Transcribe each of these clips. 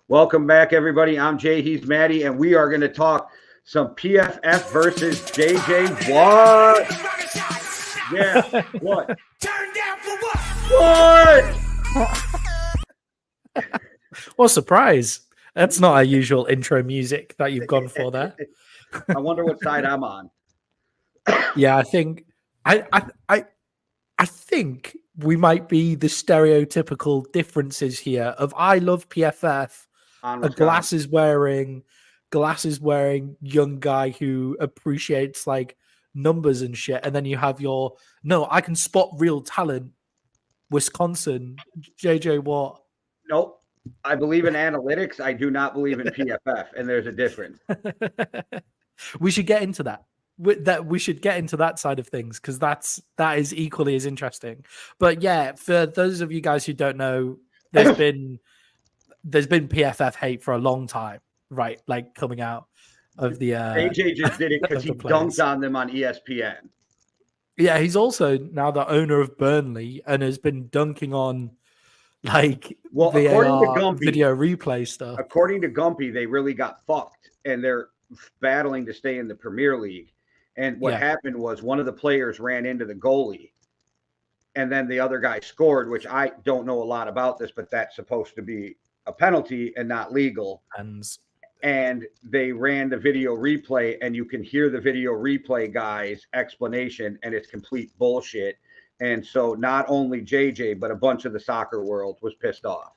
Welcome back, everybody. I'm Jay. He's Maddie, and we are going to talk some PFF versus JJ Watt. Yeah, what? Turn down for what? What? What surprise! That's not our usual intro music that you've gone for there. I wonder what side I'm on. Yeah, I think I think we might be the stereotypical differences here of I love PFF, a glasses wearing young guy who appreciates like numbers and shit, and then you have your no, I can spot real talent, Wisconsin, JJ Watt. Nope. I believe in analytics. I do not believe in PFF, and there's a difference. We should get into that. We should get into that side of things because that is equally as interesting. But yeah, for those of you guys who don't know, there's been PFF hate for a long time, right? Like coming out of the AJ just did it because he dunked on them on ESPN. Yeah, he's also now the owner of Burnley and has been dunking on like according to Gumpy, video replay stuff. According to Gumpy, they really got fucked and they're battling to stay in the Premier League. And what happened was one of the players ran into the goalie and then the other guy scored, which I don't know a lot about this, but that's supposed to be a penalty and not legal. And they ran the video replay and you can hear the video replay guy's explanation and it's complete bullshit. And so not only JJ, but a bunch of the soccer world was pissed off.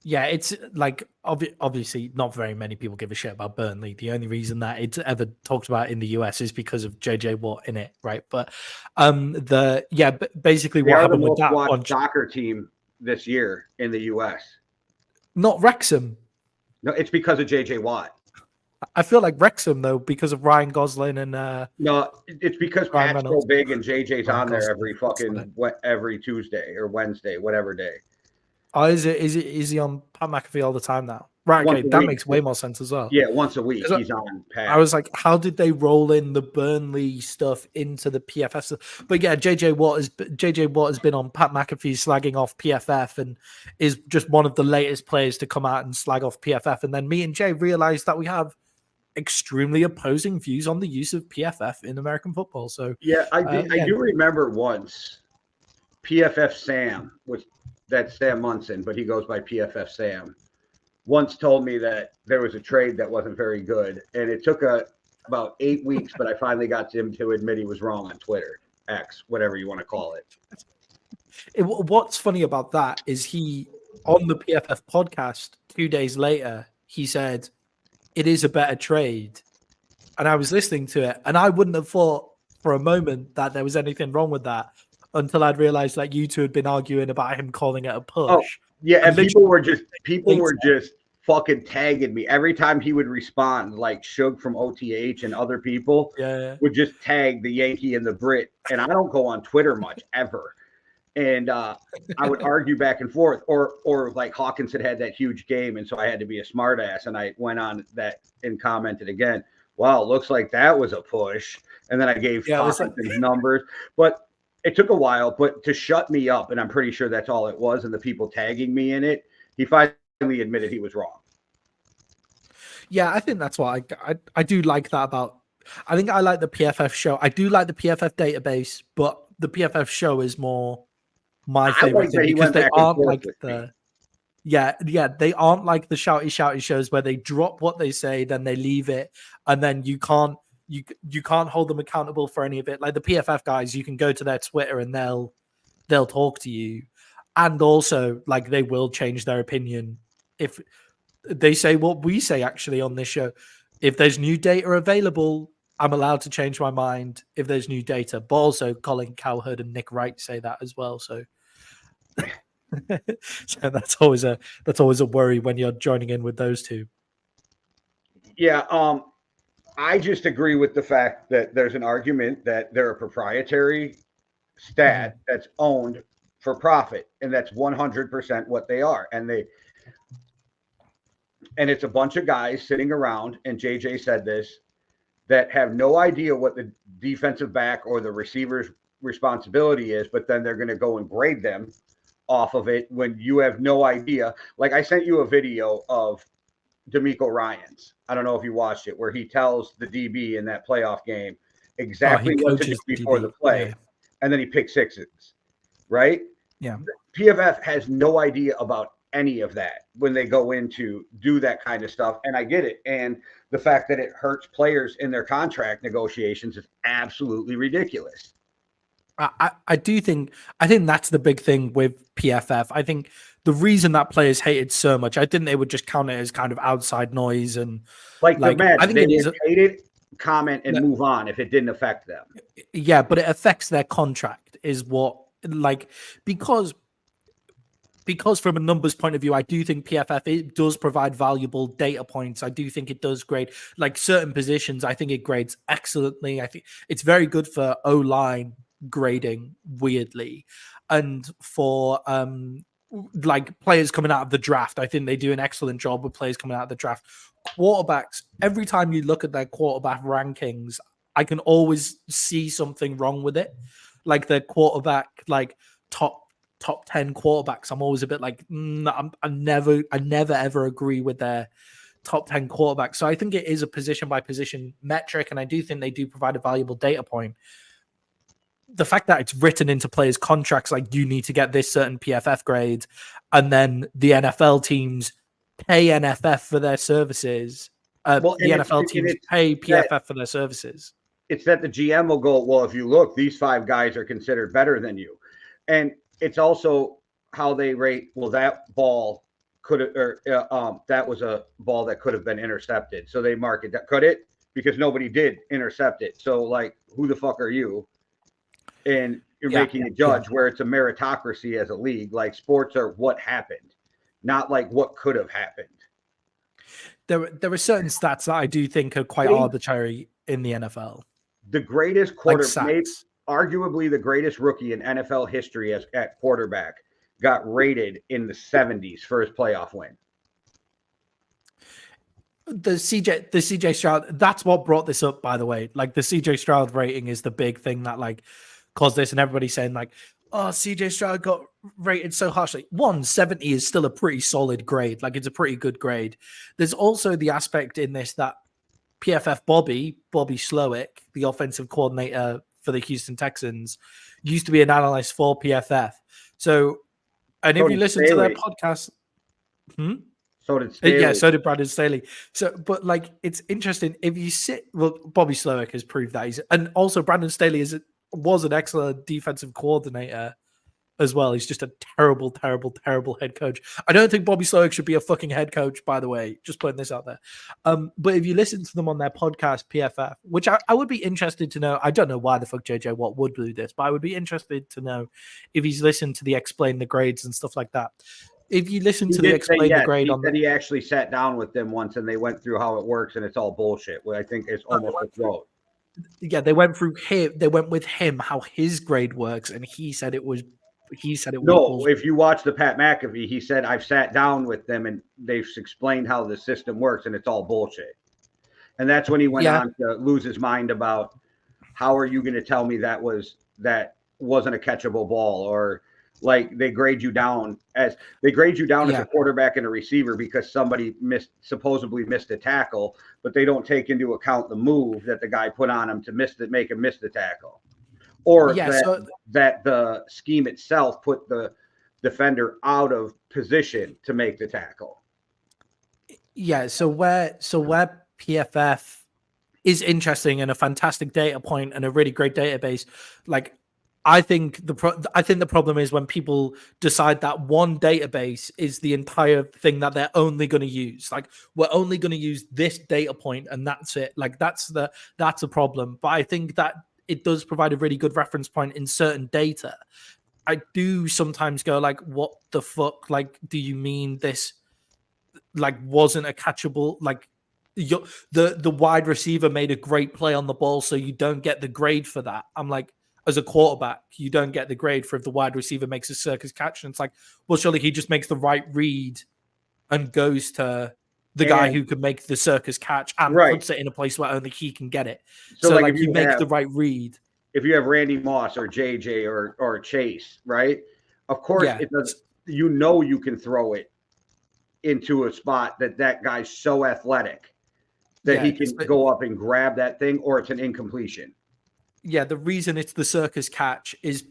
Yeah, it's like obviously not very many people give a shit about Burnley. The only reason that it's ever talked about in the US is because of JJ Watt in it, right? But basically what happened with that one soccer team this year in the US. Not Wrexham. No, it's because of JJ Watt. I feel like Wrexham though, because of Ryan Gosling and no, it's because Pat's so big and JJ's on there every Tuesday or Wednesday, whatever day. Oh, is he on Pat McAfee all the time now? Right, okay, that makes way more sense as well. Yeah, once a week he's on Pat. I was like, how did they roll in the Burnley stuff into the PFF stuff? But yeah, JJ Watt has been on Pat McAfee slagging off PFF and is just one of the latest players to come out and slag off PFF. And then me and Jay realized that we have extremely opposing views on the use of PFF in American football. So yeah, I do remember once PFF Sam was. That's Sam Munson, but he goes by PFF Sam, once told me that there was a trade that wasn't very good. And it took about 8 weeks, but I finally got him to admit he was wrong on Twitter, X, whatever you want to call it. What's funny about that is he, on the PFF podcast 2 days later, he said, it is a better trade. And I was listening to it, and I wouldn't have thought for a moment that there was anything wrong with that. Until I'd realized like you two had been arguing about him calling it a push. Oh, yeah, and people were just fucking tagging me every time he would respond. Like Shug from OTH and other people would just tag the Yankee and the Brit. And I don't go on Twitter much ever. And I would argue back and forth, or like Hawkins had that huge game, and so I had to be a smartass, and I went on that and commented again. Wow, looks like that was a push. And then I gave Hawkins numbers, but. It took a while, but to shut me up, and I'm pretty sure that's all it was, and the people tagging me in it, he finally admitted he was wrong. Yeah, I think that's what I do like that about. I think I like the PFF show. I do like the PFF database, but the PFF show is more my favorite thing because they aren't like they aren't like the shouty shows where they drop what they say, then they leave it, and then you can't hold them accountable for any of it. Like the PFF guys, you can go to their Twitter and they'll talk to you, and also like they will change their opinion if they say what we say actually on this show. If there's new data available, I'm allowed to change my mind if there's new data. But also Colin Cowherd and Nick Wright say that as well. So so that's always a worry when you're joining in with those two. Yeah, I just agree with the fact that there's an argument that they're a proprietary stat that's owned for profit, and that's 100% what they are. And it's a bunch of guys sitting around, and JJ said this, that have no idea what the defensive back or the receiver's responsibility is, but then they're going to go and grade them off of it when you have no idea. Like I sent you a video of DeMeco Ryans. I don't know if you watched it, where he tells the DB in that playoff game exactly what to do before the play, and then he picks sixes, right? Yeah. PFF has no idea about any of that when they go in to do that kind of stuff, and I get it. And the fact that it hurts players in their contract negotiations is absolutely ridiculous. I think that's the big thing with PFF. I think the reason that players hated so much, I think they would just count it as kind of outside noise and like the Mets. I think they would hate it, comment, and move on if it didn't affect them. Yeah, but it affects their contract, is what because from a numbers point of view, I do think PFF it does provide valuable data points. I do think it does grade like certain positions. I think it grades excellently. I think it's very good for O-line grading, weirdly, and for like players coming out of the draft. I think they do an excellent job with players coming out of the draft. Quarterbacks, every time you look at their quarterback rankings, I can always see something wrong with it. Like the quarterback, like top 10 quarterbacks, I'm always a bit like, I never ever agree with their top 10 quarterbacks. So I think it is a position by position metric, and I do think they do provide a valuable data point. The fact that it's written into players' contracts, like you need to get this certain PFF grade, and then the NFL teams pay NFF for their services. The NFL teams pay PFF for their services. It's that the GM will go, well, if you look, these 5 guys are considered better than you. And it's also how they rate, well, that ball could have, or that was a ball that could have been intercepted. So they mark it. Could it? Because nobody did intercept it. So, like, who the fuck are you? And you're making a judge where it's a meritocracy as a league. Like, sports are what happened, not like what could have happened. There are certain stats that I do think are quite arbitrary in the NFL. The greatest quarterback, arguably the greatest rookie in NFL history at quarterback, got rated in the 70s for his playoff win. The CJ Stroud, that's what brought this up, by the way. Like, the CJ Stroud rating is the big thing that like caused this, and everybody's saying like, oh, CJ Stroud got rated so harshly. 170 is still a pretty solid grade. Like, it's a pretty good grade. There's also the aspect in this that PFF Bobby Slowick, the offensive coordinator for the Houston Texans, used to be an analyst for PFF. So, and if you listen to their podcast, so did Staley. Yeah, so did Brandon Staley. So, but like, it's interesting if you Bobby Slowick has proved that and also Brandon Staley was an excellent defensive coordinator as well. He's just a terrible, terrible, terrible head coach. I don't think Bobby Slowick should be a fucking head coach, by the way. Just putting this out there. But if you listen to them on their podcast, PFF, which I would be interested to know, I don't know why the fuck JJ Watt would do this, but I would be interested to know if he's listened to the Explain the Grades and stuff like that. If you listen to the Explain the Grade he actually sat down with them once and they went through how it works, and it's all bullshit. What I think is almost a throat. Yeah, they went through him. They went with him how his grade works, and he said it was. No, if you watch the Pat McAfee, he said I've sat down with them and they've explained how the system works, and it's all bullshit. And that's when he went on to lose his mind about how are you going to tell me that wasn't a catchable ball, or like they grade you down as a quarterback and a receiver because somebody supposedly missed a tackle, but they don't take into account the move that the guy put on him to make him miss the tackle. Or that the scheme itself put the defender out of position to make the tackle. Yeah, so where PFF is interesting and a fantastic data point and a really great database, like I think the problem is when people decide that one database is the entire thing that they're only going to use. Like, we're only going to use this data point and that's it. Like, that's a problem. But I think that it does provide a really good reference point in certain data. I do sometimes go like, what the fuck? Like, do you mean this like wasn't a catchable? Like, the wide receiver made a great play on the ball, so you don't get the grade for that. I'm like, as a quarterback, you don't get the grade for if the wide receiver makes a circus catch. And it's like, well, surely he just makes the right read and goes to the guy who can make the circus catch and puts it in a place where only he can get it. So like you make the right read. If you have Randy Moss or JJ or Chase, right? Of course, it does. You can throw it into a spot that guy's so athletic that he can go up and grab that thing, or it's an incompletion. Yeah, the reason it's the circus catch is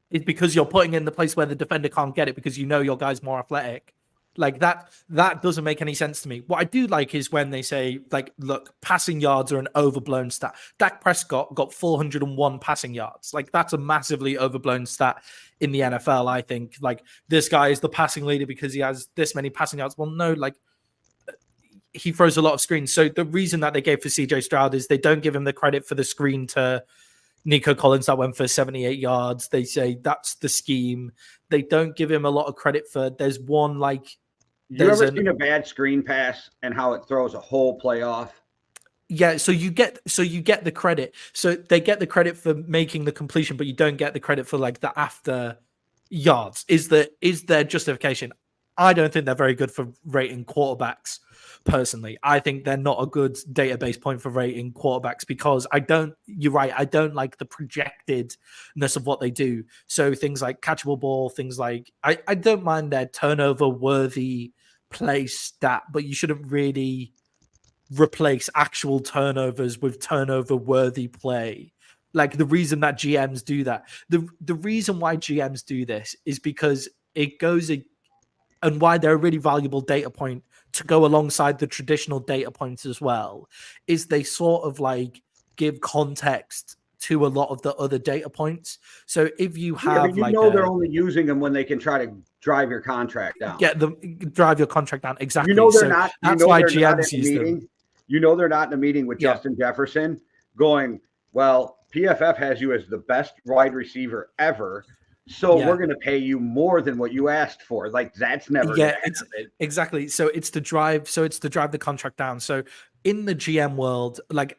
because you're putting it in the place where the defender can't get it because you know your guy's more athletic. Like that doesn't make any sense to me. What I do like is when they say, like, look, passing yards are an overblown stat. Dak Prescott got 401 passing yards. Like, that's a massively overblown stat in the NFL, I think. Like, this guy is the passing leader because he has this many passing yards. Well, no, like, he throws a lot of screens. So the reason that they gave for CJ Stroud is they don't give him the credit for the screen to Nico Collins that went for 78 yards. They say that's the scheme. They don't give him a lot of credit for, there's one, like, you ever seen a bad screen pass and how it throws a whole play off? Yeah, so you get the credit. So they get the credit for making the completion, but you don't get the credit for, like, the after yards. Is their justification? I don't think they're very good for rating quarterbacks. Personally, I think they're not a good database point for rating quarterbacks because you're right, I don't like the projectedness of what they do. So things like catchable ball, things like, I don't mind their turnover worthy play stat, but you shouldn't really replace actual turnovers with turnover worthy play. Like, the reason that GMs do that, the reason why GMs do this is because it goes, and why they're a really valuable data point to go alongside the traditional data points as well, is they sort of, like, give context to a lot of the other data points. So if you have, they're only using them when they can try to drive your contract down. Drive your contract down. Exactly. That's why GMs use them. You know, they're not in a meeting with Justin Jefferson going, well, PFF has you as the best wide receiver ever, so we're going to pay you more than what you asked for. Like, that's never exactly. So it's to drive the contract down. So in the GM world, like,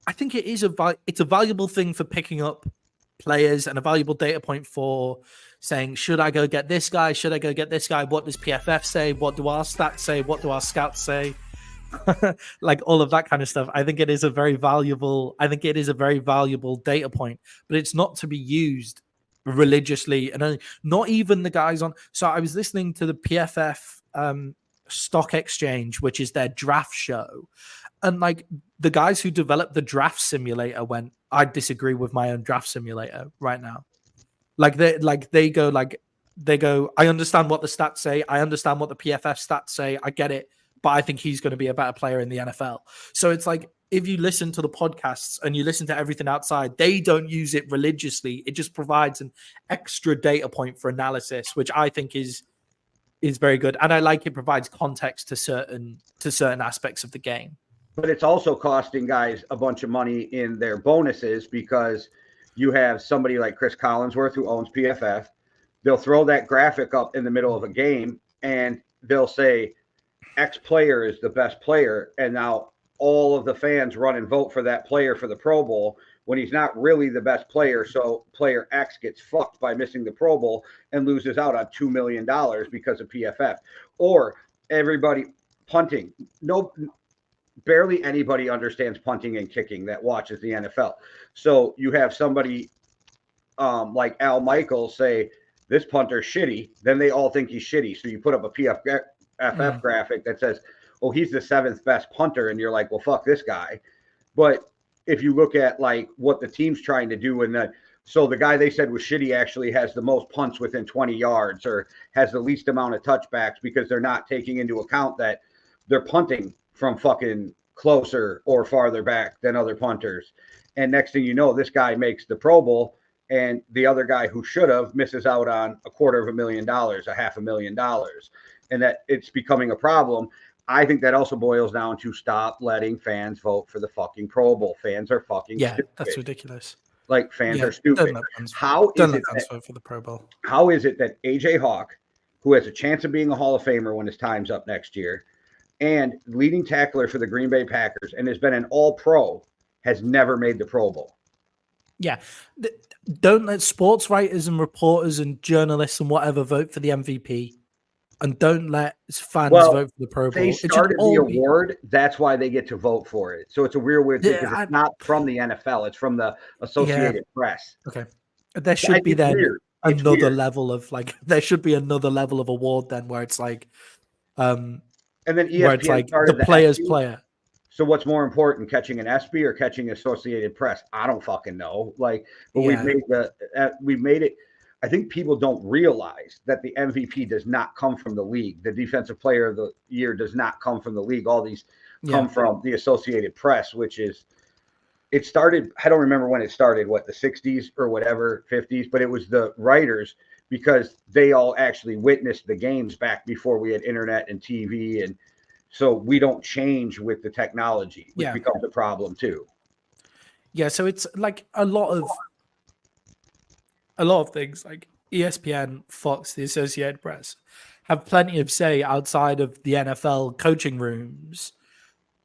I think it's a valuable thing for picking up players and a valuable data point for saying, should I go get this guy? Should I go get this guy? What does PFF say? What do our stats say? What do our scouts say? Like, all of that kind of stuff. I think it is a very valuable data point, but it's not to be used religiously, and not even the guys on. So I was listening to the PFF Stock Exchange, which is their draft show, and, like, the guys who developed the draft simulator went, I disagree with my own draft simulator right now. They go, I understand what the stats say, I understand what the PFF stats say, I get it, but I think he's going to be a better player in the NFL. So it's like, if you listen to the podcasts and you listen to everything outside, they don't use it religiously. It just provides an extra data point for analysis, which I think is very good. And I like it provides context to certain aspects of the game. But it's also costing guys a bunch of money in their bonuses because you have somebody like Chris Collinsworth who owns PFF. They'll throw that graphic up in the middle of a game and they'll say X player is the best player. And now all of the fans run and vote for that player for the Pro Bowl when he's not really the best player. So player X gets fucked by missing the Pro Bowl and loses out on $2 million because of PFF. Or everybody punting. Barely anybody understands punting and kicking that watches the NFL. So you have somebody like Al Michaels say, this punter's shitty. Then they all think he's shitty. So you put up a PFF graphic that says, oh, he's the 7th best punter. And you're like, well, fuck this guy. But if you look at, like, what the team's trying to do, so the guy they said was shitty actually has the most punts within 20 yards or has the least amount of touchbacks because they're not taking into account that they're punting from fucking closer or farther back than other punters. And next thing you know, this guy makes the Pro Bowl and the other guy who should have misses out on $250,000, $500,000. And that it's becoming a problem. I think that also boils down to stop letting fans vote for the fucking Pro Bowl. Fans are fucking stupid. That's ridiculous. Like, fans are stupid. How is it vote for the Pro Bowl? How is it that AJ Hawk, who has a chance of being a Hall of Famer when his time's up next year, and leading tackler for the Green Bay Packers and has been an All-Pro, has never made the Pro Bowl? Yeah. Don't let sports writers and reporters and journalists and whatever vote for the MVP. And don't let fans vote for the Pro Bowl. They started the award. That's why they get to vote for it. So it's a weird thing because it's not from the NFL. It's from the Associated Press. Okay. There should be then another level of, like, there should be another level of award then where it's like, And then where it's ESPN like started the player's SB. player. So what's more important, catching an SB or catching Associated Press? I don't fucking know. Like, but Yeah. we've made it. I think people don't realize that the MVP does not come from the league. The Defensive Player of the Year does not come from the league. All these come from the Associated Press, which is, it started, I don't remember when it started, what, the 60s or whatever, 50s, but it was the writers, because they all actually witnessed the games back before we had internet and TV. And so we don't change with the technology, which becomes a problem too. Yeah, so it's like a lot of things like ESPN, Fox, the Associated Press have plenty of say outside of the NFL coaching rooms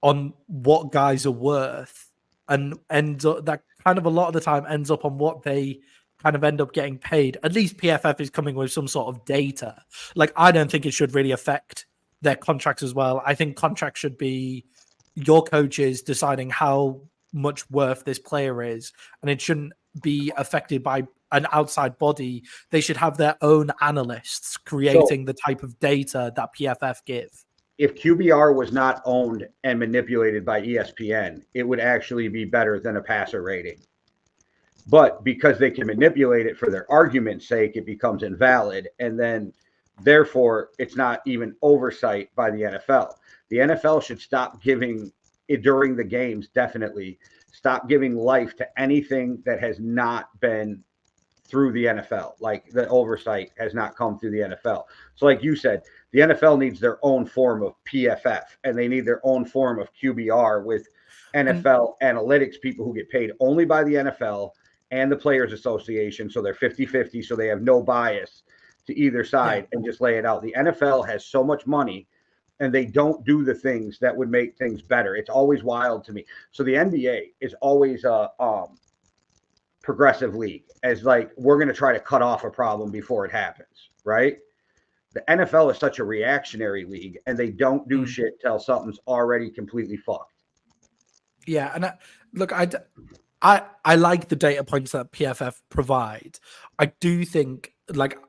on what guys are worth, and ends up that kind of a lot of the time ends up on what they kind of end up getting paid. At least PFF is coming with some sort of data. Like, I don't think it should really affect their contracts as well. I think contracts should be your coaches deciding how much worth this player is, and it shouldn't be affected by an outside body. They should have their own analysts creating the type of data that PFF give. If QBR was not owned and manipulated by ESPN, it would actually be better than a passer rating. But because they can manipulate it for their argument's sake, it becomes invalid. And then, therefore, it's not even oversight by the NFL. The NFL should stop giving it during the games, definitely stop giving life to anything that has not been through the NFL. Like, the oversight has not come through the NFL. So like you said, the NFL needs their own form of PFF, and they need their own form of QBR with NFL analytics people who get paid only by the NFL and the Players Association. So they're 50-50, so they have no bias to either side, and just lay it out. The NFL has so much money, and they don't do the things that would make things better. It's always wild to me. So the NBA is always a progressive league, as like, we're going to try to cut off a problem before it happens, right? The NFL is such a reactionary league, and they don't do shit till something's already completely fucked. Yeah, and I like the data points that PFF provide. I do think, like,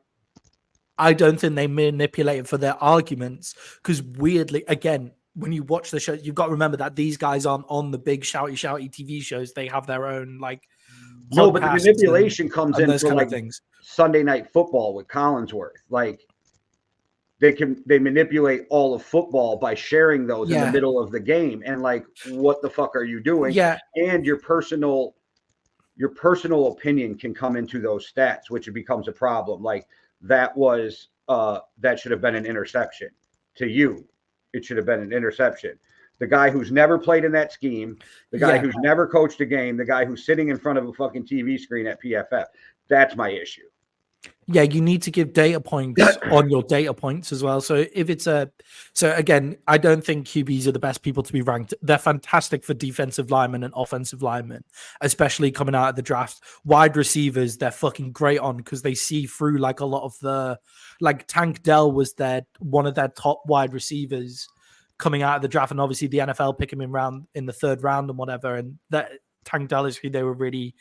I don't think they manipulate it for their arguments, because weirdly, again, when you watch the show, you've got to remember that these guys aren't on the big shouty TV shows. They have their own, like, no, but the manipulation comes in for like things. Sunday Night Football with Collinsworth. Like, they manipulate all of football by sharing those in the middle of the game, and like, what the fuck are you doing? Yeah, and your personal opinion can come into those stats, which it becomes a problem. Like, that should have been an interception to you. It should have been an interception. The guy who's never played in that scheme, the guy who's never coached a game, the guy who's sitting in front of a fucking TV screen at PFF. That's my issue. Yeah, you need to give data points on your data points as well. So if it's so again, I don't think QBs are the best people to be ranked. They're fantastic for defensive linemen and offensive linemen, especially coming out of the draft. Wide receivers, they're fucking great on, because they see through like a lot of the, like, Tank Dell was one of their top wide receivers coming out of the draft, and obviously the NFL pick him in the third round and whatever. And that Tank Dell is who they were really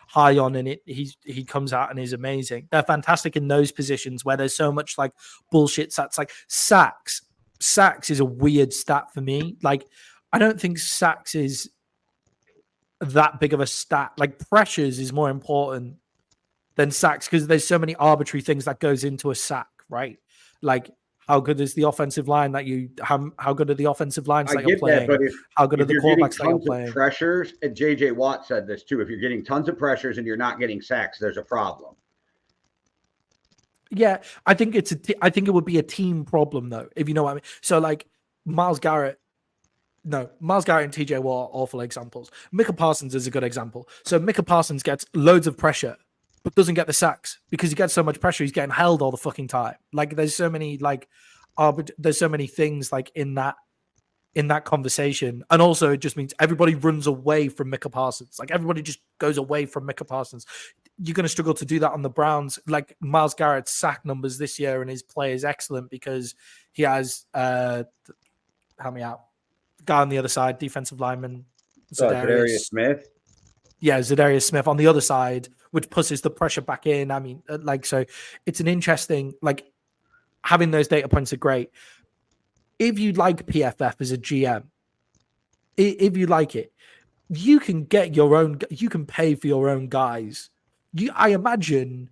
high on, and he comes out and is amazing. They're fantastic in those positions where there's so much like bullshit stats, like sacks. Sacks is a weird stat for me. Like, I don't think sacks is that big of a stat. Like, pressures is more important than sacks, because there's so many arbitrary things that goes into a sack, right? Like, how good is the offensive line how good are the offensive lines that you're playing? But how good are the quarterbacks that you're playing? Pressures, and JJ Watt said this too. If you're getting tons of pressures and you're not getting sacks, there's a problem. Yeah, I think I think it would be a team problem though, if you know what I mean. So like Myles Garrett and TJ Watt are awful examples. Micah Parsons is a good example. So Micah Parsons gets loads of pressure, but doesn't get the sacks because he gets so much pressure. He's getting held all the fucking time. Like, there's so many there's so many things like in that conversation. And also it just means everybody runs away from Micah Parsons. Like, everybody just goes away from Micah Parsons. You're going to struggle to do that on the Browns. Like, Myles Garrett's sack numbers this year and his play is excellent because he has help me out. Guy on the other side, defensive lineman, Zadarius Smith. Yeah, Zadarius Smith on the other side, which pushes the pressure back in. I mean, like, so it's an interesting, like, having those data points are great. if you like PFF as a GM, if you like it, you can get your own. You can pay for your own guys. I imagine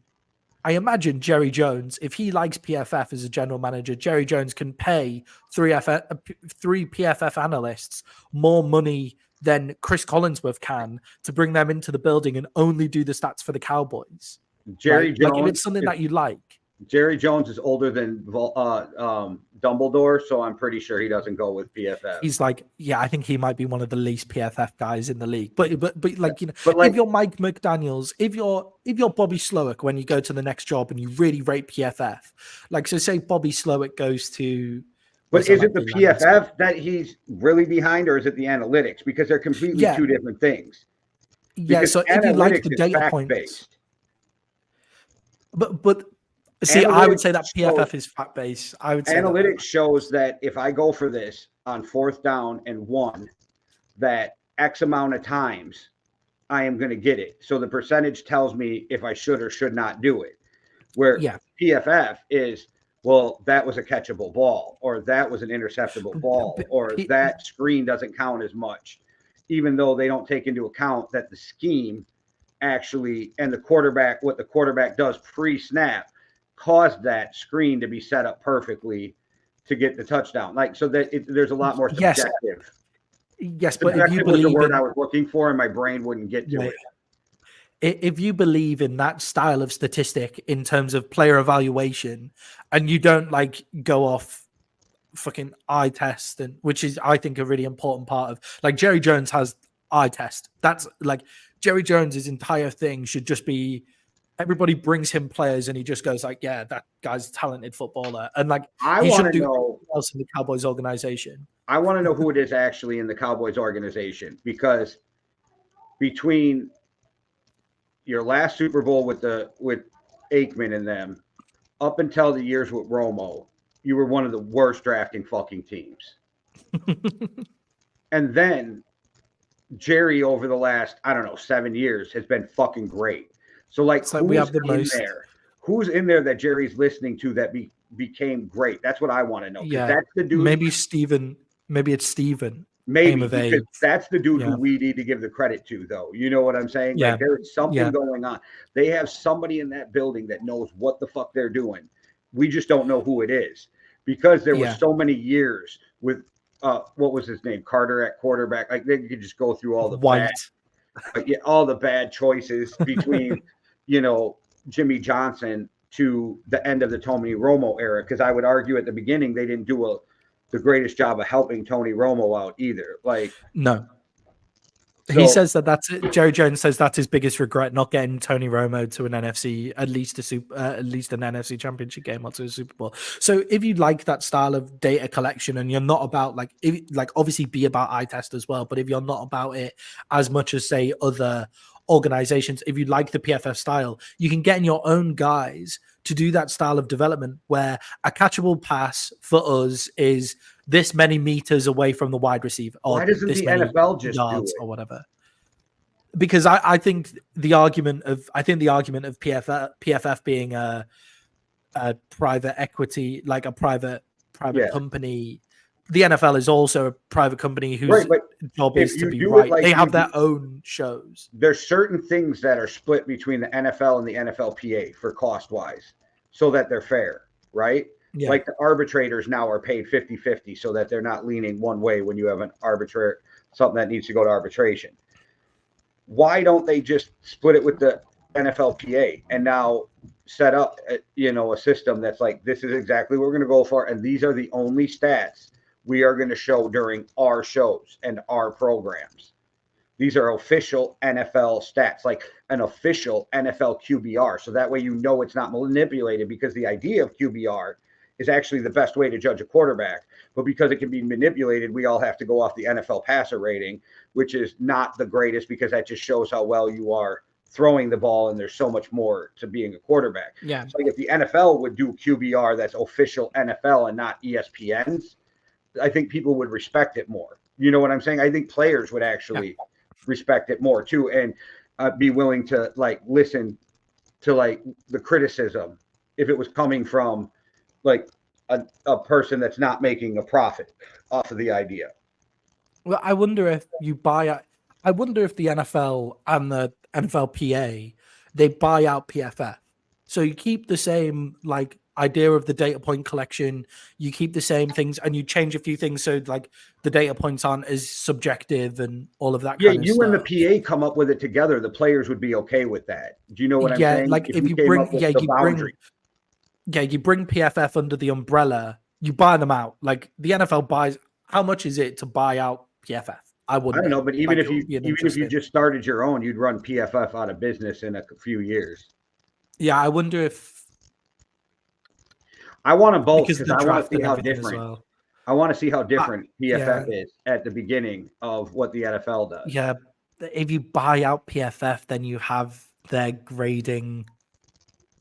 Jerry Jones, if he likes PFF as a general manager, Jerry Jones can pay three PFF analysts more money than Chris Collinsworth can to bring them into the building and only do the stats for the Cowboys. Jerry Jones, like if it's something that you like. Jerry Jones is older than Dumbledore, so I'm pretty sure he doesn't go with PFF. He's like, yeah, I think he might be one of the least PFF guys in the league. But like, you know, if you're Mike McDaniels, if you're Bobby Slowick, when you go to the next job and you really rate PFF, like, so say Bobby Slowick goes to. But is it the PFF that he's really behind, or is it the analytics? Because they're completely two different things. Because so if you like the data points, but. See, analytics I would say that PFF is fact-based. I would say analytics shows that if I go for this on 4th down and 1, that X amount of times I am going to get it. So the percentage tells me if I should or should not do it. Where PFF is, well, that was a catchable ball, or that was an interceptable ball, or that screen doesn't count as much, even though they don't take into account that the scheme actually and the quarterback, what the quarterback does pre-snap, caused that screen to be set up perfectly to get the touchdown. Like, so that there's a lot more subjective. Yes, but if you believe was the word I was looking for, and my brain wouldn't get to it. If you believe in that style of statistic in terms of player evaluation, and you don't like go off fucking eye test, and which is, I think, a really important part of, like, Jerry Jones has eye test. That's like Jerry Jones's entire thing should just be, everybody brings him players and he just goes like, yeah, that guy's a talented footballer. And like, he shouldn't do anything else in the Cowboys organization. I want to know who it is actually in the Cowboys organization, because between your last Super Bowl with Aikman and them, up until the years with Romo, you were one of the worst drafting fucking teams. And then Jerry, over the last, 7 years, has been fucking great. So, like, we have the most there? Who's in there that Jerry's listening to that became great? That's what I want to know. Yeah, that's the dude. Maybe Steven. Maybe it's Steven. Maybe because that's the dude who we need to give the credit to, though. You know what I'm saying? Yeah. Like, there's something going on. They have somebody in that building that knows what the fuck they're doing. We just don't know who it is, because there were so many years with what was his name, Carter at quarterback. Like, they could just go through all the all the bad choices between. Jimmy Johnson to the end of the Tony Romo era, because I would argue at the beginning they didn't do the greatest job of helping Tony Romo out either. Like, no. He says that's it. Jerry Jones says that's his biggest regret, not getting Tony Romo to an NFC, at least an NFC Championship game or to a Super Bowl. So if you like that style of data collection, and you're not about obviously be about eye test as well, but if you're not about it as much as say other organizations, if you like the PFF style, you can get in your own guys to do that style of development, where a catchable pass for us is this many meters away from the wide receiver, or why doesn't this the many NFL just yards do it? or whatever? Because I think the argument of PFF being a private equity, like a private company. The NFL is also a private company whose job is to be right. Like, they have their own shows. There's certain things that are split between the NFL and the NFLPA for cost-wise, so that they're fair, right? Yeah. Like, the arbitrators now are paid 50-50 so that they're not leaning one way when you have an arbitrator, something that needs to go to arbitration. Why don't they just split it with the NFLPA and now set up a system that's like, this is exactly what we're going to go for, and these are the only stats we are going to show during our shows and our programs. These are official NFL stats, like an official NFL QBR. So that way it's not manipulated, because the idea of QBR is actually the best way to judge a quarterback. But because it can be manipulated, we all have to go off the NFL passer rating, which is not the greatest, because that just shows how well you are throwing the ball, and there's so much more to being a quarterback. Yeah. So if the NFL would do QBR that's official NFL and not ESPN's, I think people would respect it more. You know what I'm saying? I think players would actually respect it more too, and be willing to listen to the criticism if it was coming from a person that's not making a profit off of the idea. Well, I wonder if you buy out. I wonder if the NFL and the NFLPA they buy out PFF, so you keep the same like idea of the data point collection. You keep the same things, and you change a few things so like the data points aren't as subjective and all of that. Yeah, kind of you stuff. and the PA come up with it together. The players would be okay with that. Do you know what I'm saying? Yeah, like if you bring, yeah, you bring PFF under the umbrella. You buy them out. Like the NFL buys. How much is it to buy out PFF? I don't know, but even if you just started your own, you'd run PFF out of business in a few years. Yeah, I wonder if I want them both because I want to see how different. Well. I want to see how different PFF is at the beginning of what the NFL does. Yeah, if you buy out PFF, then you have their grading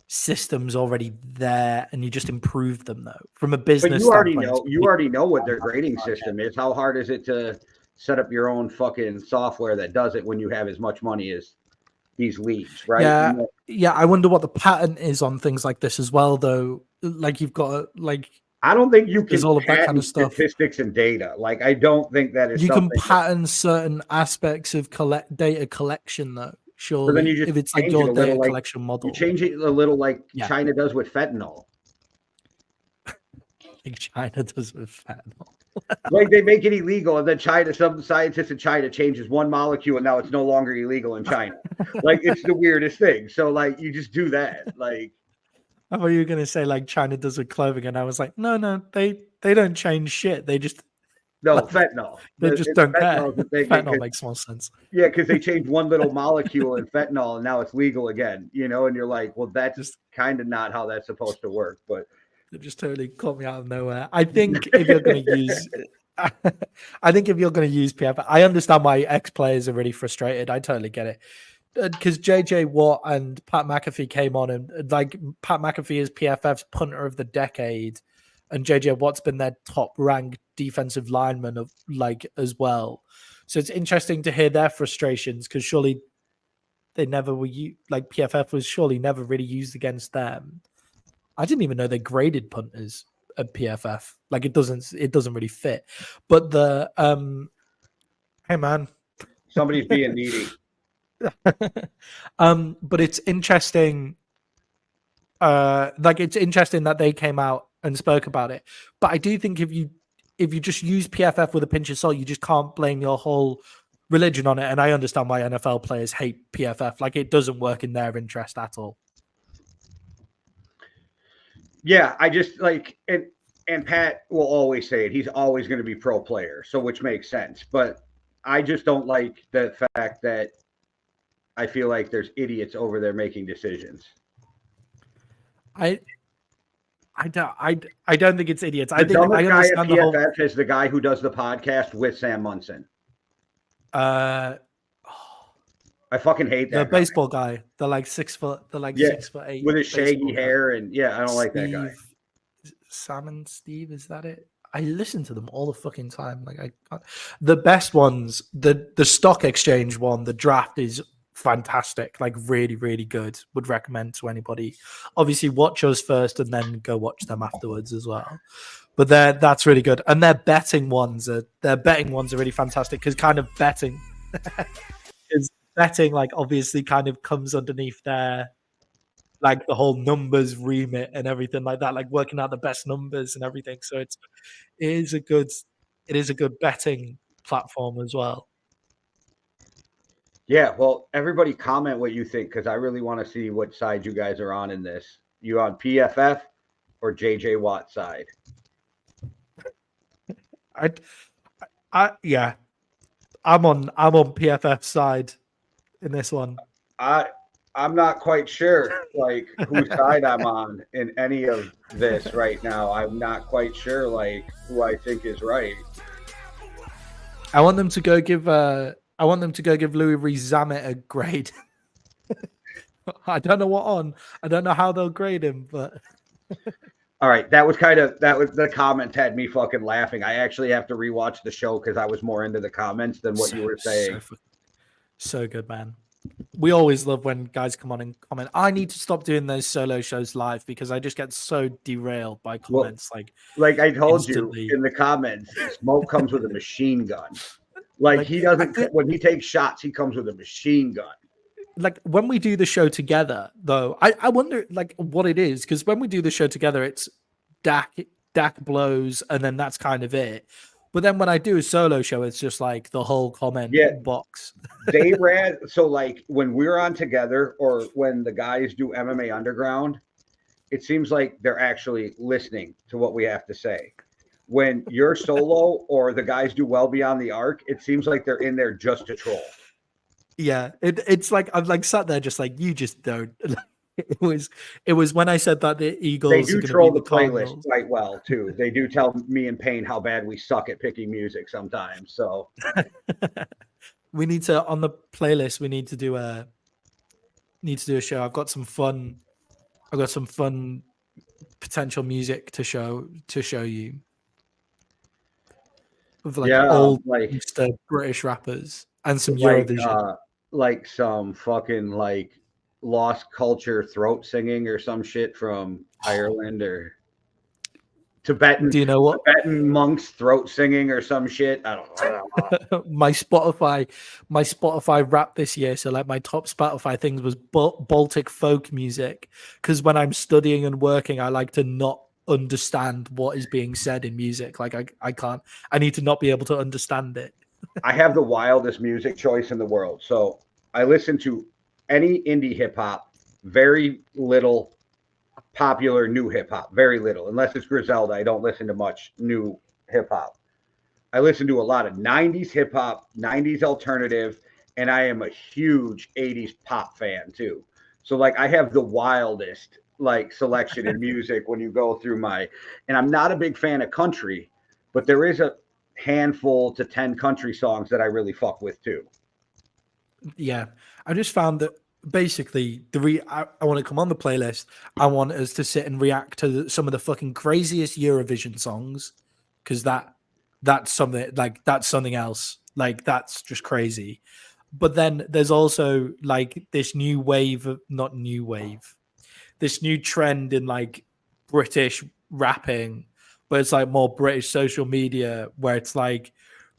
systems already there, and you just improve them though from a business. But you already know what their grading system is. How hard is it to set up your own fucking software that does it when you have as much money as these leagues, right? Yeah, yeah. I wonder what the pattern is on things like this as well, though. Like you've got like. I don't think you can all of that kind of stuff. Statistics and data. Like I don't think that is. You can pattern certain aspects of data collection, though. Sure. Then you just if it's like your data collection model, you change it a little, like China does with fentanyl. Like China does with fentanyl. Like they make it illegal, and then some scientist in China changes one molecule, and now it's no longer illegal in China. Like it's the weirdest thing. So like you just do that. Like I thought you were gonna say like China does with clothing, and I was like, no, they don't change shit. They just fentanyl. They just don't care. Fentanyl makes more sense. Yeah, because they changed one little molecule in fentanyl, and now it's legal again. You know, and you're like, well, that's just kind of not how that's supposed to work. But it just totally caught me out of nowhere. I think if you're going to use, PFF, I understand why ex-players are really frustrated. I totally get it. Because JJ Watt and Pat McAfee came on, and like Pat McAfee is PFF's punter of the decade, and JJ Watt's been their top-ranked defensive lineman of like as well. So it's interesting to hear their frustrations because surely they never were like PFF was surely never really used against them. I didn't even know they graded punters at PFF. Like it doesn't really fit. But the hey man, somebody's being needy. But it's interesting. Like it's interesting that they came out and spoke about it. But I do think if you just use PFF with a pinch of salt, you just can't blame your whole religion on it. And I understand why NFL players hate PFF. Like it doesn't work in their interest at all. Yeah, I just like and Pat will always say it. He's always going to be pro player, so which makes sense. But I just don't like the fact that I feel like there's idiots over there making decisions. I don't think it's idiots. I think I understand the PFF is the guy who does the podcast with Sam Munson. I fucking hate that. The baseball guy. The like 6 foot. The like 6'8" with his shaggy hair and I don't like that guy. Sam and Steve, is that it? I listen to them all the fucking time. Like I can't. The best ones, the stock exchange one, the draft is fantastic. Like really, really good. Would recommend to anybody. Obviously, watch us first and then go watch them afterwards as well. But that's really good. And their betting ones are really fantastic because kind of betting is. Betting like obviously kind of comes underneath their like the whole numbers remit and everything like that, like working out the best numbers and everything. So it is a good betting platform as well. Yeah, well, everybody comment what you think because I really want to see what side you guys are on in this. You on PFF or JJ Watt side? Yeah, I'm on PFF side. In this one, I'm not quite sure like whose side I'm on in any of this right now. I'm not quite sure like who I think is right. I want them to go give Louis Rees-Zammit a grade. I don't know what on. I don't know how they'll grade him, but all right, that was the comment had me fucking laughing. I actually have to rewatch the show because I was more into the comments than what you were saying. So good, man. We always love when guys come on and comment. I need to stop doing those solo shows live because I just get so derailed by comments like I told instantly. you in the comments, Smoke comes with a machine gun. Like he doesn't when he takes shots, he comes with a machine gun. Like when we do the show together, though, I wonder like what it is, because when we do the show together, it's Dak blows, and then that's kind of it. But then when I do a solo show, it's just like the whole comment box. They ran so like when we're on together, or when the guys do MMA Underground, it seems like they're actually listening to what we have to say. When you're solo or the guys do Well Beyond the Arc, it seems like they're in there just to troll. Yeah, it's like I'm like sat there just like you just don't. It was when I said that the Eagles. They do troll the playlist Cardinals. quite well too. They do tell me and Payne how bad we suck at picking music sometimes. So we need to on the playlist. We need to do a show. I've got some fun potential music to show you. Of like old British rappers and some Eurovision. Like some fucking like lost culture throat singing or some shit from Ireland or Tibetan. Do you know what Tibetan monks throat singing or some shit? I don't know. my Spotify rap this year. So like my top Spotify things was Baltic folk music, because when I'm studying and working, I like to not understand what is being said in music. Like I can't. I need to not be able to understand it. I have the wildest music choice in the world. So I listen to any indie hip hop, very little popular new hip hop, very little. Unless it's Griselda, I don't listen to much new hip hop. I listen to a lot of 90s hip hop, 90s alternative, and I am a huge 80s pop fan too. So like I have the wildest like selection in music when you go through and I'm not a big fan of country, but there is a handful to 10 country songs that I really fuck with too. Yeah, I just found that basically I want to come on the playlist. I want us to sit and react to some of the fucking craziest Eurovision songs, because that's something else. Like that's just crazy. But then there's also like this new this new trend in like British rapping, but it's like more British social media, where it's like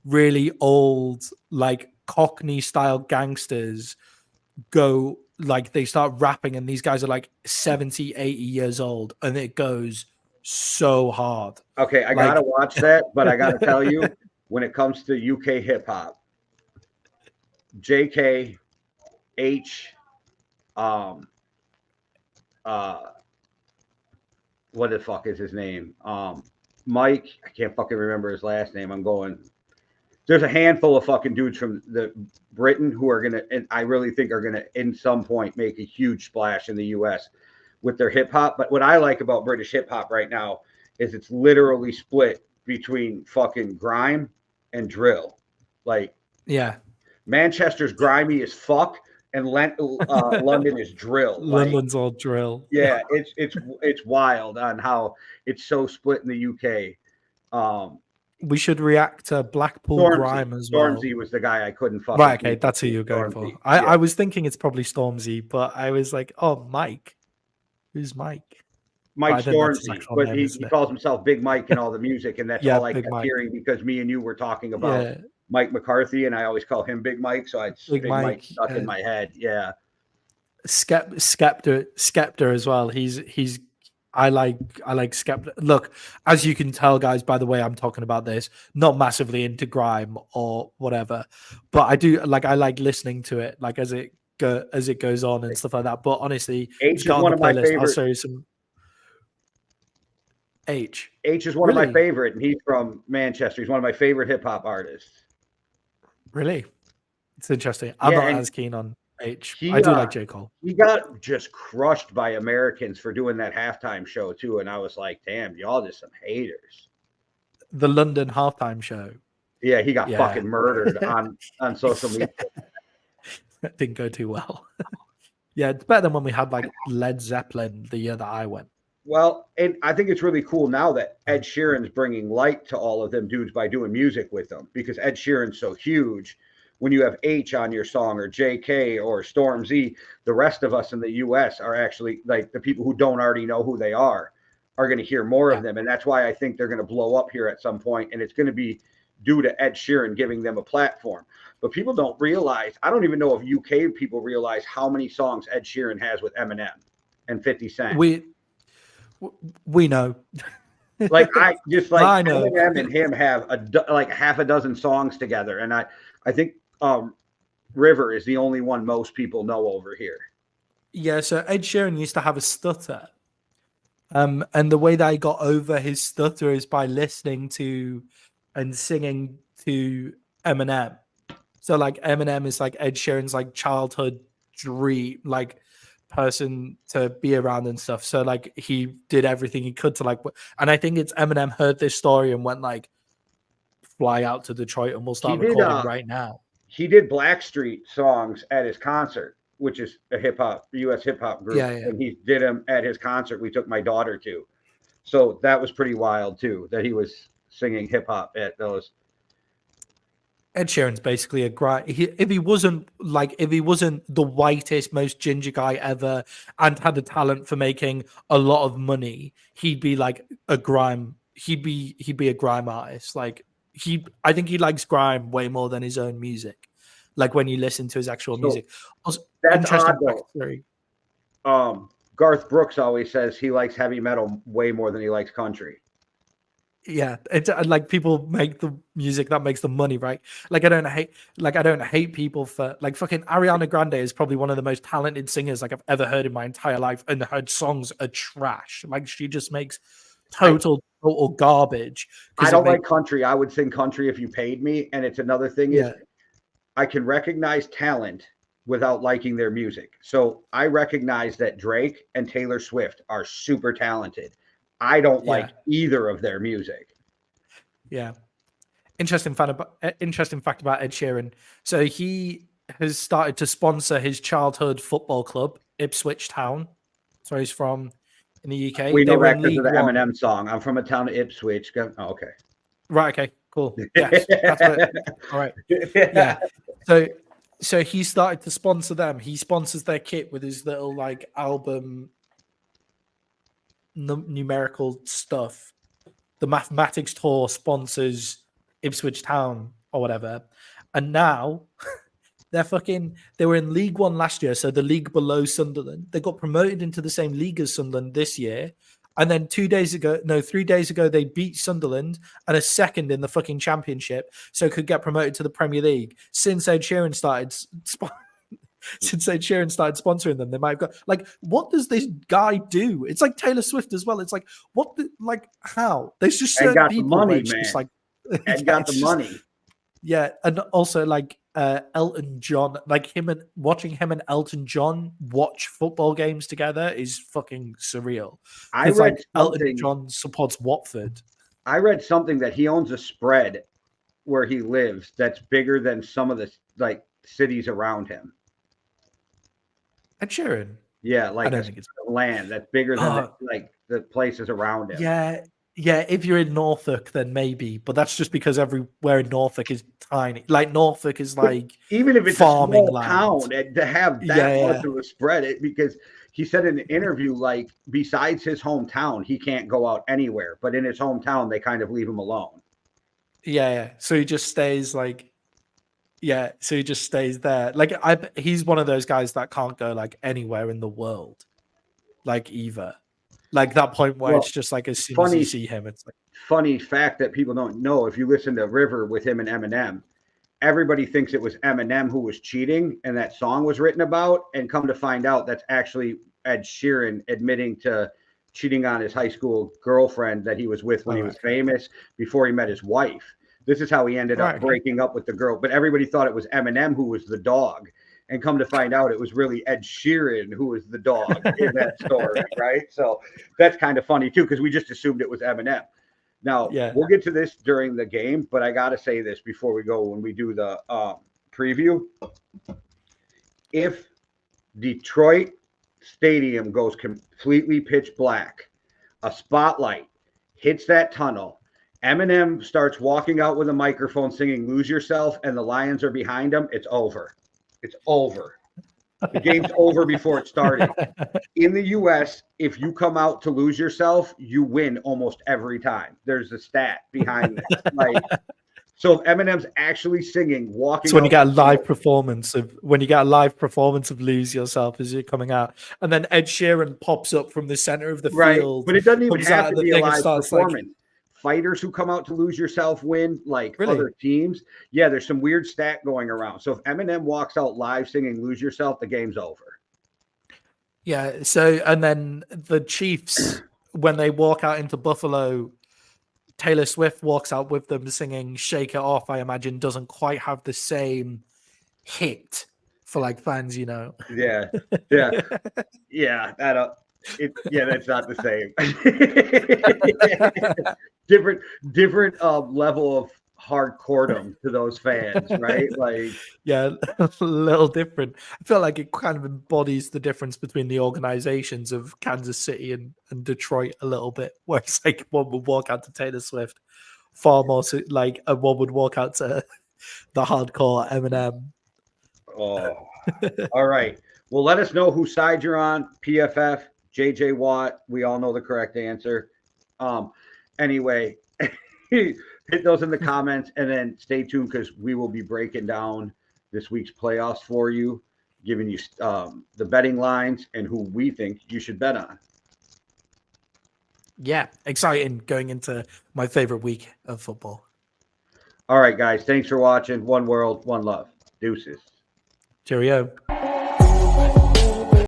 really old, like Cockney style gangsters go like they start rapping, and these guys are like 70, 80 years old, and it goes so hard. Okay, I gotta watch that, but I gotta tell you, when it comes to UK hip hop, JK, H, what the fuck is his name? Mike, I can't fucking remember his last name. There's a handful of fucking dudes from the Britain who are gonna, and I really think are gonna, in some point, make a huge splash in the US with their hip hop. But what I like about British hip hop right now is it's literally split between fucking grime and drill. Like, yeah, Manchester's grimy as fuck, and London is drill. London's all drill. Yeah, it's wild on how it's so split in the UK. We should react to Blackpool Stormzy. Grime as well. Stormzy was the guy I couldn't fucking. Right, okay, that's who you're going for. I was thinking it's probably Stormzy, but I was like, oh, Mike. Who's Mike? Mike Stormzy, but he calls himself Big Mike in all the music, and that's all I kept hearing because me and you were talking about Mike McCarthy, and I always call him Big Mike, so Big Mike stuck in my head. Yeah, Skepta as well. He's I like Skepta. Look, as you can tell, guys, by the way I'm talking about this, not massively into grime or whatever, but I like listening to it, like as it goes on and stuff like that. But honestly, H is one of my favorite. I'll show you some. H is one of my favorite, and he's from Manchester. He's one of my favorite hip hop artists. Really, it's interesting. I'm not as keen on H. I do like J. Cole. He got just crushed by Americans for doing that halftime show too, and I was like, "Damn, y'all just some haters." The London halftime show. Yeah, he got fucking murdered on social media. That didn't go too well. Yeah, it's better than when we had like Led Zeppelin the year that I went. Well, and I think it's really cool now that Ed Sheeran's bringing light to all of them dudes by doing music with them, because Ed Sheeran's so huge. when you have H on your song or JK or Stormzy, the rest of us in the US are actually like the people who don't already know who they are going to hear more of them. And that's why I think they're going to blow up here at some point. And it's going to be due to Ed Sheeran giving them a platform. But people don't realize, I don't even know if UK people realize how many songs Ed Sheeran has with Eminem and 50 Cent. We know. Like I know. Eminem and him have like half a dozen songs together. And I think River is the only one most people know over here. Yeah, so Ed Sheeran used to have a stutter. And the way that he got over his stutter is by listening to and singing to Eminem. So like Eminem is like Ed Sheeran's like childhood dream, like person to be around and stuff. So like he did everything he could to like, and I think it's Eminem heard this story and went like, fly out to Detroit and we'll start recording right now. He did Blackstreet songs at his concert, which is a US hip hop group. Yeah. And he did them at his concert. We took my daughter to. So that was pretty wild too, that he was singing hip hop at those. Ed Sheeran's basically a grime. If he wasn't the whitest, most ginger guy ever, and had the talent for making a lot of money, he'd be like a grime. He'd be a grime artist. Like I think he likes grime way more than his own music. Like when you listen to his actual music. Also, that's odd though. Garth Brooks always says he likes heavy metal way more than he likes country. Yeah, it's like people make the music that makes the money, right? Like I don't hate people for like fucking Ariana Grande is probably one of the most talented singers like I've ever heard in my entire life, and her songs are trash. Like she just makes total garbage. I don't like country. I would sing country if you paid me. And it's another thing is I can recognize talent without liking their music. So I recognize that Drake and Taylor Swift are super talented. I don't like either of their music. Yeah. Interesting fact about Ed Sheeran. So he has started to sponsor his childhood football club, Ipswich Town. So he's from in the UK. We know that because of the Eminem song. I'm from a town of Ipswich. Oh, okay. Right. Okay. Cool. Yes. All right. Yeah. So he started to sponsor them. He sponsors their kit with his little like album numerical stuff. The mathematics tour sponsors Ipswich Town or whatever, and now they were in League One last year, so the league below Sunderland. They got promoted into the same league as Sunderland this year, and then 3 days ago they beat Sunderland and a second in the fucking championship, so could get promoted to the Premier League. Since Ed Sheeran started sponsoring them, they might have got like, what does this guy do? It's like Taylor Swift as well. It's like, how? There's just certain people. Money, man. Just like, and got the money. Yeah, and also like Elton John, like watching him and Elton John watch football games together is fucking surreal. I read Elton John supports Watford. I read something that he owns a spread where he lives that's bigger than some of the like cities around him. Ed Sheeran. Yeah, like I don't think it's land that's bigger than the places around him. Yeah. If you're in Norfolk, then maybe, but that's just because everywhere in Norfolk is tiny. Like Norfolk is like even if it's farming a small town, and to have that much of a spread, because he said in an interview, like besides his hometown, he can't go out anywhere, but in his hometown, they kind of leave him alone. Yeah. So he just stays like. Yeah, so he just stays there. Like he's one of those guys that can't go like anywhere in the world, like either. Like that point where it's just like as soon as you see him, it's like funny fact that people don't know. If you listen to River with him and Eminem, everybody thinks it was Eminem who was cheating and that song was written about, and come to find out that's actually Ed Sheeran admitting to cheating on his high school girlfriend that he was with when he was famous before he met his wife. This is how he ended up breaking up with the girl. But everybody thought it was Eminem who was the dog. And come to find out it was really Ed Sheeran who was the dog in that story, right? So that's kind of funny, too, because we just assumed it was Eminem. Now, we'll get to this during the game, but I got to say this before we go when we do the preview. If Detroit Stadium goes completely pitch black, a spotlight hits that tunnel, Eminem starts walking out with a microphone singing Lose Yourself and the Lions are behind him, it's over. It's over. The game's over before it started. In the US, if you come out to Lose Yourself, you win almost every time. There's a stat behind this. Like, so if Eminem's actually singing, walking. So when you get a live performance of Lose Yourself as you're coming out, and then Ed Sheeran pops up from the center of the field, but it doesn't even have to be a live performance. Like, fighters who come out to Lose Yourself win, like really? Other teams. Yeah, there's some weird stat going around. So if Eminem walks out live singing Lose Yourself, the game's over. Yeah. So, and then the Chiefs, when they walk out into Buffalo, Taylor Swift walks out with them singing Shake It Off, I imagine doesn't quite have the same hit for like fans, you know? Yeah. Yeah. That's not the same. different level of hardcoredom to those fans, right? Like, yeah, a little different. I feel like it kind of embodies the difference between the organizations of Kansas City and Detroit a little bit, where it's like one would walk out to Taylor Swift far more like, and one would walk out to the hardcore Eminem. Oh, all right. Well, let us know whose side you're on. PFF, JJ Watt. We all know the correct answer. Anyway, hit those in the comments and then stay tuned because we will be breaking down this week's playoffs for you, giving you the betting lines and who we think you should bet on. Yeah, exciting going into my favorite week of football. All right, guys. Thanks for watching. One world, one love. Deuces. Cheerio.